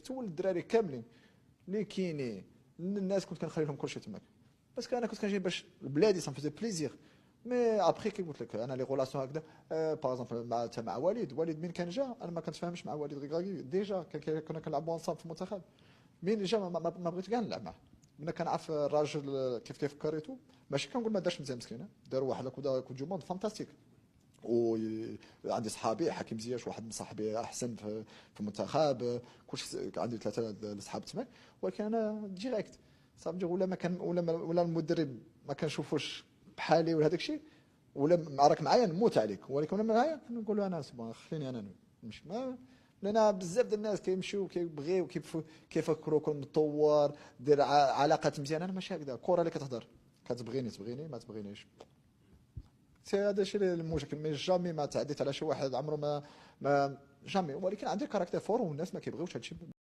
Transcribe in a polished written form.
تولد الدراري كاملين اللي كاينين الناس كنت كنخلي لهم كلشي تماك، باسكو انا كنت كنجي باش بلادي سان فيزي بليزير. مي ابخي كي قلت لك انا لي غولاسيون هكذا، باغ اكزومبل مع وليد من كان جا انا ما كنتفاهمش مع وليد غيغاكي ديجا، كنا كنلعبوا انصاب في المنتخب. من جا ما بغيت كاع نلعب معاه. انا كنعرف الراجل كيف كيفكر ايتو، ماشي كنقول ما دارش مزيان مسكين، دار واحد كود جو موند فانتاستيك. وعندي صحابي حكيم زياش واحد من صاحبي احسن في المنتخب، كلشي عندي ثلاثه صحاب تماك. ولكن انا ديريكت صافي، ولا ما كان ولا المدرب ما كنشوفوش بحالي ولا هذاك الشيء، ولا راك معايا نموت عليك، ولكن ولا معايا نقول له انا سبحان خليني انا نمشي. ما لان بزاف ديال الناس كيمشيو كيبغيو كيفكروا كون مطور دير علاقات مزيانه. انا ماشي هكذا، الكره اللي كتهضر، كتبغيني ما تبغينيش. سي هذا الشيء المشكل. مي جامي ما تعديت على شي واحد عمره ما جامي، ولكن عندي كاركتير فور والناس ما كيبغيوش هادشي.